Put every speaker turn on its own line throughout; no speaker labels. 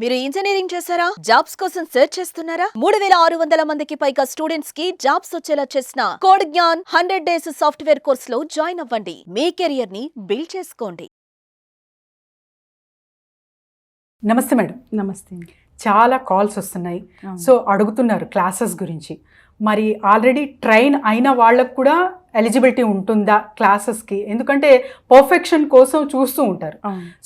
మీరు ఇంజనీరింగ్ చేశారా? జాబ్స్ కోసం సెర్చ్ చేస్తున్నారా? 3600 మందికి పైగా స్టూడెంట్స్ కి జాబ్స్ వచ్చేలా చేసిన code Gyan 100 days software course లో జాయిన్ అవ్వండి. మీ కెరియర్ ని బిల్డ్ చేసుకోండి.
నమస్తే మేడం.
నమస్తే.
చాలా కాల్స్ వస్తున్నాయి. సో అడుగుతున్నారు క్లాసెస్ గురించి. మరి ఆల్రెడీ ట్రైన్ అయిన వాళ్ళకు కూడా ఎలిజిబిలిటీ ఉంటుందా క్లాసెస్కి? ఎందుకంటే పర్ఫెక్షన్ కోసం చూస్తూ ఉంటారు.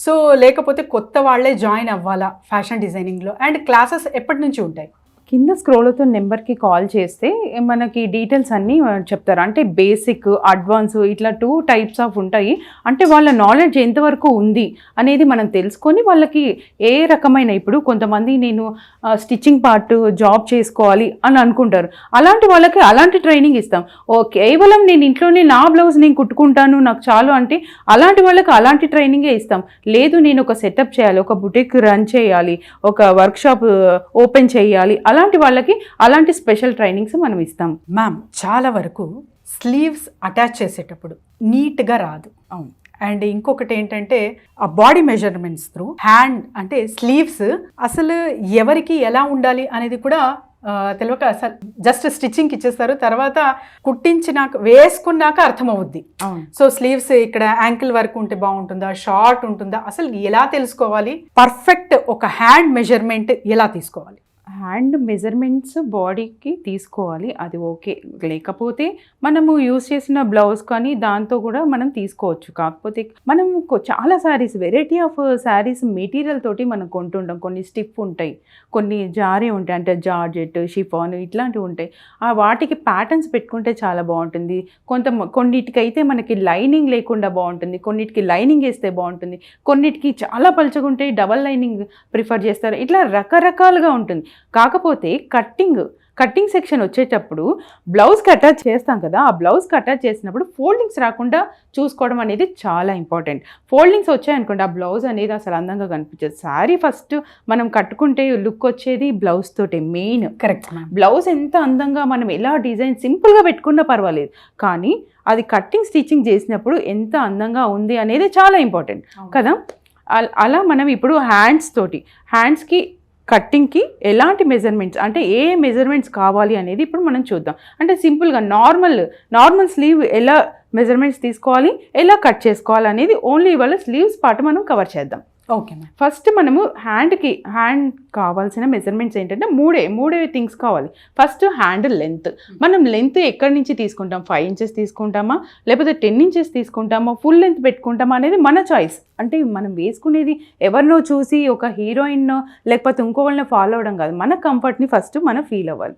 సో లేకపోతే కొత్త వాళ్ళే జాయిన్ అవ్వాలా ఫ్యాషన్ డిజైనింగ్లో? అండ్ క్లాసెస్ ఎప్పటి నుంచి ఉంటాయి?
కింద స్క్రోల్ అవుతున్న నెంబర్కి కాల్ చేస్తే మనకి డీటెయిల్స్ అన్నీ చెప్తారు. అంటే బేసిక్, అడ్వాన్స్ ఇట్లా 2 టైప్స్ ఆఫ్ ఉంటాయి. అంటే వాళ్ళ నాలెడ్జ్ ఎంతవరకు ఉంది అనేది మనం తెలుసుకొని వాళ్ళకి ఏ రకమైన, ఇప్పుడు కొంతమంది నేను స్టిచ్చింగ్ పార్ట్ జాబ్ చేసుకోవాలి అని అనుకుంటారు. అలాంటి వాళ్ళకి అలాంటి ట్రైనింగ్ ఇస్తాం. కేవలం నేను ఇంట్లోనే నా బ్లౌజ్ నేను కుట్టుకుంటాను నాకు చాలు అంటే అలాంటి వాళ్ళకి అలాంటి ట్రైనింగే ఇస్తాం. లేదు నేను ఒక సెటప్ చేయాలి, ఒక బుటిక్ రన్ చేయాలి, ఒక వర్క్షాప్ ఓపెన్ చేయాలి, అలాంటి వాళ్ళకి అలాంటి స్పెషల్ ట్రైనింగ్స్ మనం ఇస్తాం.
మ్యామ్, చాలా వరకు స్లీవ్స్ అటాచ్ చేసేటప్పుడు నీట్గా రాదు. అవును. అండ్ ఇంకొకటి ఏంటంటే ఆ బాడీ మెజర్మెంట్స్ త్రూ హ్యాండ్, అంటే స్లీవ్స్ అసలు ఎవరికి ఎలా ఉండాలి అనేది కూడా తెలియక అసలు జస్ట్ స్టిచ్చింగ్కి ఇచ్చేస్తారు. తర్వాత కుట్టించినాక వేసుకున్నాక అర్థమవుద్ది. సో స్లీవ్స్ ఇక్కడ యాంకిల్ వరకు ఉంటే బాగుంటుందా, షార్ట్ ఉంటుందా, అసలు ఎలా తెలుసుకోవాలి? పర్ఫెక్ట్ ఒక హ్యాండ్ మెజర్మెంట్ ఎలా తీసుకోవాలి?
హ్యాండ్ మెజర్మెంట్స్ బాడీకి తీసుకోవాలి, అది ఓకే. లేకపోతే మనము యూజ్ చేసిన బ్లౌజ్ కానీ దాంతో కూడా మనం తీసుకోవచ్చు. కాకపోతే మనం చాలా saris, variety of saris material తోటి మనం కొంటుంటాం. కొన్ని స్టిఫ్ ఉంటాయి, కొన్ని జారీ ఉంటాయి, అంటే జార్జెట్, షిఫాన్ ఇట్లాంటివి ఉంటాయి. వాటికి ప్యాటర్న్స్ పెట్టుకుంటే చాలా బాగుంటుంది. కొన్నిటికైతే మనకి లైనింగ్ లేకుండా బాగుంటుంది, కొన్నిటికి లైనింగ్ వేస్తే బాగుంటుంది, కొన్నిటికి చాలా పలుచగుంటే డబల్ లైనింగ్ ప్రిఫర్ చేస్తారు. ఇట్లా రకరకాలుగా ఉంటుంది. కాకపోతే కట్టింగ్ సెక్షన్ వచ్చేటప్పుడు బ్లౌజ్కి అటాచ్ చేస్తాం కదా, ఆ బ్లౌజ్కి అటాచ్ చేసినప్పుడు ఫోల్డింగ్స్ రాకుండా చూసుకోవడం అనేది చాలా ఇంపార్టెంట్. ఫోల్డింగ్స్ వచ్చాయనుకోండి ఆ బ్లౌజ్ అనేది అసలు అందంగా కనిపించదు. శారీ ఫస్ట్ మనం కట్టుకుంటే లుక్ వచ్చేది బ్లౌజ్ తోటే మెయిన్.
కరెక్ట్.
బ్లౌజ్ ఎంత అందంగా మనం ఎలా డిజైన్ సింపుల్గా పెట్టుకున్నా పర్వాలేదు, కానీ అది కట్టింగ్ స్టిచ్చింగ్ చేసినప్పుడు ఎంత అందంగా ఉంది అనేది చాలా ఇంపార్టెంట్ కదా. అలా మనం ఇప్పుడు హ్యాండ్స్కి కట్టింగ్కి ఎలాంటి మెజర్మెంట్స్, అంటే ఏ మెజర్మెంట్స్ కావాలి అనేది ఇప్పుడు మనం చూద్దాం. అంటే సింపుల్గా నార్మల్ స్లీవ్ ఎలా మెజర్మెంట్స్ తీసుకోవాలి, ఎలా కట్ చేసుకోవాలి అనేది ఓన్లీ ఇవాళ స్లీవ్స్ పార్ట్ మనం కవర్ చేద్దాం.
ఓకే.
ఫస్ట్ మనము హ్యాండ్ కావాల్సిన మెజర్మెంట్స్ ఏంటంటే మూడే థింగ్స్ కావాలి. First hand length. మనం లెంత్ ఎక్కడి నుంచి తీసుకుంటాం? 5 ఇంచెస్ తీసుకుంటామా, లేకపోతే 10 ఇంచెస్ తీసుకుంటామా, ఫుల్ లెంత్ పెట్టుకుంటామా అనేది మన చాయిస్. అంటే మనం వేసుకునేది ఎవరినో చూసి ఒక హీరోయిన్ లేకపోతే ఇంకోళ్ళని ఫాలో అవ్వడం కాదు. మన కంఫర్ట్ని ఫస్ట్ మనం ఫీల్ అవ్వాలి.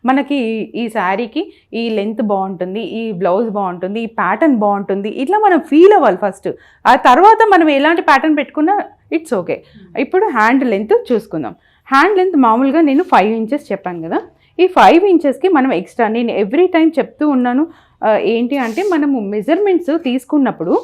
మనకి ఈ శారీకి ఈ లెంత్ బాగుంటుంది, ఈ బ్లౌజ్ బాగుంటుంది, ఈ ప్యాటర్న్ బాగుంటుంది, ఇట్లా మనం ఫీల్ అవ్వాలి ఫస్ట్. ఆ తర్వాత మనం ఎలాంటి ప్యాటర్న్ పెట్టుకున్నా ఇట్స్ ఓకే. ఇప్పుడు హ్యాండ్ లెంత్ చూసుకుందాం. హ్యాండ్ లెంత్ మామూలుగా నేను 5 ఇంచెస్ చెప్పాను కదా, ఈ 5 ఇంచెస్కి మనం ఎక్స్ట్రా, నేను ఎవ్రీ టైం చెప్తూ ఉన్నాను ఏంటి అంటే మనము మెజర్మెంట్స్ తీసుకున్నప్పుడు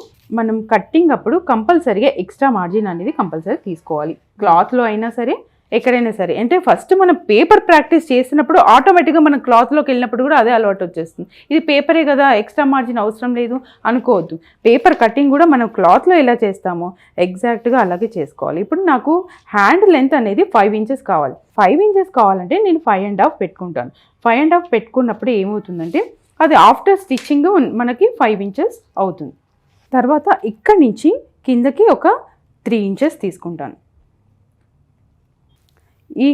మనం కట్టింగ్ అప్పుడు కంపల్సరీగా ఎక్స్ట్రా మార్జిన్ అనేది కంపల్సరీ తీసుకోవాలి. క్లాత్లో అయినా సరే ఎక్కడైనా సరే. అంటే ఫస్ట్ మనం పేపర్ ప్రాక్టీస్ చేసినప్పుడు ఆటోమేటిక్గా మనం క్లాత్లోకి వెళ్ళినప్పుడు కూడా అదే అలవాటు వచ్చేస్తుంది. ఇది పేపరే కదా, ఎక్స్ట్రా మార్జిన్ అవసరం లేదు అనుకోవద్దు. పేపర్ కటింగ్ కూడా మనం క్లాత్లో ఎలా చేస్తామో ఎగ్జాక్ట్గా అలాగే చేసుకోవాలి. ఇప్పుడు నాకు హ్యాండ్ లెంత్ అనేది 5 ఇంచెస్ కావాలి. 5 ఇంచెస్ కావాలంటే నేను 5.5 పెట్టుకుంటాను. 5.5 పెట్టుకున్నప్పుడు ఏమవుతుందంటే అది ఆఫ్టర్ స్టిచ్చింగ్ మనకి 5 ఇంచెస్ అవుతుంది. తర్వాత ఇక్కడి నుంచి కిందకి ఒక 3 ఇంచెస్ తీసుకుంటాను. ఈ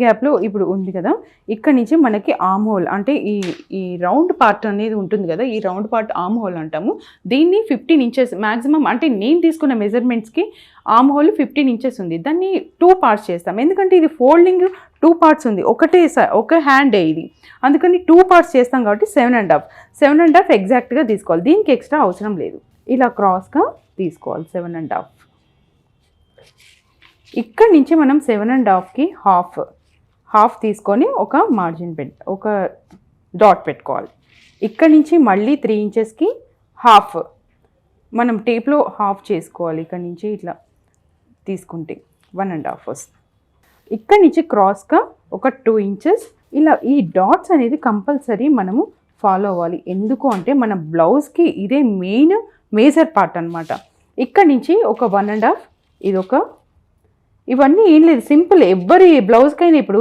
గ్యాప్లో ఇప్పుడు ఉంది కదా, ఇక్కడ నుంచి మనకి ఆమ్ హోల్, అంటే ఈ రౌండ్ పార్ట్ అనేది ఉంటుంది కదా, ఈ రౌండ్ పార్ట్ ఆమ్ హోల్ అంటాము. దీన్ని 15 ఇంచెస్ మ్యాక్సిమం, అంటే నేను తీసుకున్న మెజర్మెంట్స్కి ఆమ్ హోల్ 15 ఇంచెస్ ఉంది. దాన్ని 2 పార్ట్స్ చేస్తాం. ఎందుకంటే ఇది ఫోల్డింగ్ 2 పార్ట్స్ ఉంది, ఒక హ్యాండే ఇది, అందుకని 2 పార్ట్స్ చేస్తాం కాబట్టి 7.5 ఎగ్జాక్ట్గా తీసుకోవాలి. దీనికి ఎక్స్ట్రా అవసరం లేదు. ఇలా క్రాస్గా తీసుకోవాలి 7.5. ఇక్కడి నుంచి మనం 7.5కి హాఫ్ తీసుకొని ఒక మార్జిన్ ఒక డాట్ పెట్టుకోవాలి. ఇక్కడి నుంచి మళ్ళీ 3 ఇంచెస్కి హాఫ్ మనం టేప్లో హాఫ్ చేసుకోవాలి. ఇక్కడి నుంచి ఇట్లా తీసుకుంటే 1.5 వస్తుంది. ఇక్కడి నుంచి క్రాస్గా ఒక 2 ఇంచెస్ ఇలా ఈ డాట్స్ అనేది కంపల్సరీ మనము ఫాలో అవ్వాలి. ఎందుకు అంటే మన బ్లౌజ్కి ఇదే మెయిన్ మేజర్ పార్ట్ అనమాట. ఇక్కడి నుంచి ఒక 1.5, ఇవన్నీ ఏం లేదు, సింపుల్. ఎవరి బ్లౌజ్కైనా ఇప్పుడు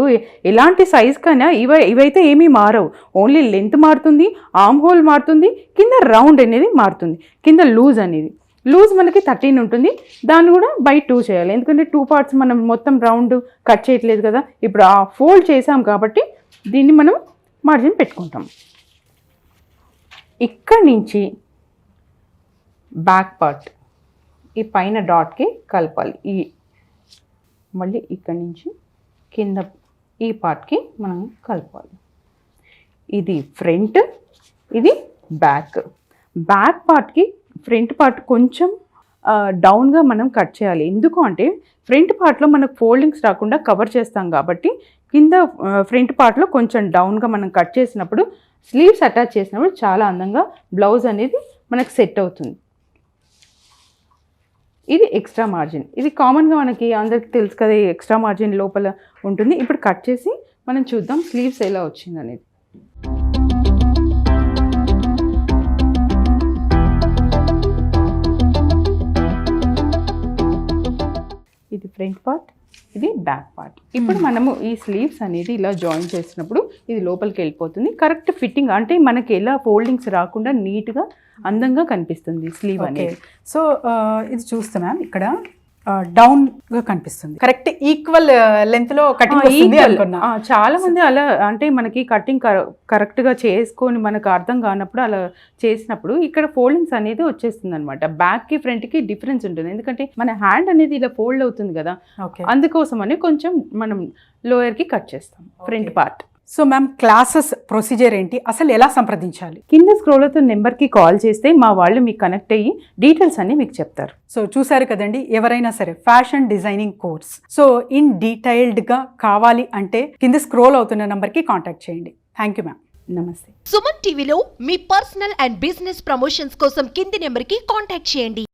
ఎలాంటి సైజ్కైనా ఇవైతే ఏమీ మారవు. ఓన్లీ లెంత్ మారుతుంది, ఆర్మ్ హోల్ మారుతుంది, కింద రౌండ్ అనేది మారుతుంది, కింద లూజ్ అనేది. లూజ్ మనకి 13 ఉంటుంది, దాన్ని కూడా బై 2 చేయాలి. ఎందుకంటే 2 పార్ట్స్ మనం మొత్తం రౌండ్ కట్ చేయట్లేదు కదా, ఇప్పుడు ఆ ఫోల్డ్ చేసాం కాబట్టి దీన్ని మనం మార్జిన్ పెట్టుకుంటాం. ఇక్కడి నుంచి బ్యాక్ పార్ట్ ఈ పైన డాట్కి కలపాలి. మళ్ళీ ఇక్కడి నుంచి కింద ఈ పార్ట్కి మనం కలపాలి. ఇది ఫ్రంట్, ఇది బ్యాక్. బ్యాక్ పార్ట్కి ఫ్రంట్ పార్ట్ కొంచెం డౌన్గా మనం కట్ చేయాలి. ఎందుకు అంటే ఫ్రంట్ పార్ట్లో మనకు ఫోల్డింగ్స్ రాకుండా కవర్ చేస్తాం కాబట్టి కింద ఫ్రంట్ పార్ట్లో కొంచెం డౌన్గా మనం కట్ చేసినప్పుడు స్లీవ్స్ అటాచ్ చేసినప్పుడు చాలా అందంగా బ్లౌజ్ అనేది మనకు సెట్ అవుతుంది. ఇది ఎక్స్ట్రా మార్జిన్, ఇది కామన్గా మనకి అందరికి తెలుసు కదా, ఎక్స్ట్రా మార్జిన్ లోపల ఉంటుంది. ఇప్పుడు కట్ చేసి మనం చూద్దాం స్లీవ్స్ ఎలా వచ్చింది అనేది. ఇది ఫ్రంట్ పార్ట్, ఇది బ్యాక్ పార్ట్. ఇప్పుడు మనము ఈ స్లీవ్స్ అనేది ఇలా జాయిన్ చేసినప్పుడు ఇది లోపలికి వెళ్ళిపోతుంది. కరెక్ట్ ఫిట్టింగ్ అంటే మనకి ఎలా ఫోల్డింగ్స్ రాకుండా నీట్గా అందంగా కనిపిస్తుంది స్లీవ్ అనేది.
సో ఇది చూస్తున్నాం ఇక్కడ డౌన్ గా కనిపిస్తుంది, కరెక్ట్ ఈక్వల్ లెంత్ లో కటింగ్ వస్తుంది అనుకున్నా.
చాలా మంది అలా అంటే మనకి కటింగ్ కరెక్ట్ గా చేసుకొని మనకు అర్థం కానప్పుడు అలా చేసినప్పుడు ఇక్కడ ఫోల్డింగ్స్ అనేది వచ్చేస్తుంది అనమాట. బ్యాక్ కి ఫ్రంట్ కి డిఫరెన్స్ ఉంటుంది, ఎందుకంటే మన హ్యాండ్ అనేది ఇలా ఫోల్డ్ అవుతుంది కదా, అందుకోసం అని కొంచెం మనం లోయర్ కి కట్ చేస్తాం front part.
So ma'am classes procedure ఏంటి, అసలు ఎలా సంప్రదించాలి?
కింద స్క్రోల్ అవుతున్న నెంబర్కి కాల్ చేస్తే మా వాళ్ళు మీకు కనెక్ట్ అయ్యి డీటెయిల్స్ అన్ని మీకు చెప్తారు.
సో చూసారు కదండి, ఎవరైనా సరే fashion designing course so in డీటెయిల్డ్గా కావాలి అంటే కింద స్క్రోల్ అవుతున్న నెంబర్కి కాంటాక్ట్ చేయండి. Thank you ma'am.
నమస్తే.
సుమన్ టీవీలో మీ పర్సనల్ అండ్ బిజినెస్ ప్రమోషన్స్ కోసం కింది నెంబర్కి కాంటాక్ట్ చేయండి.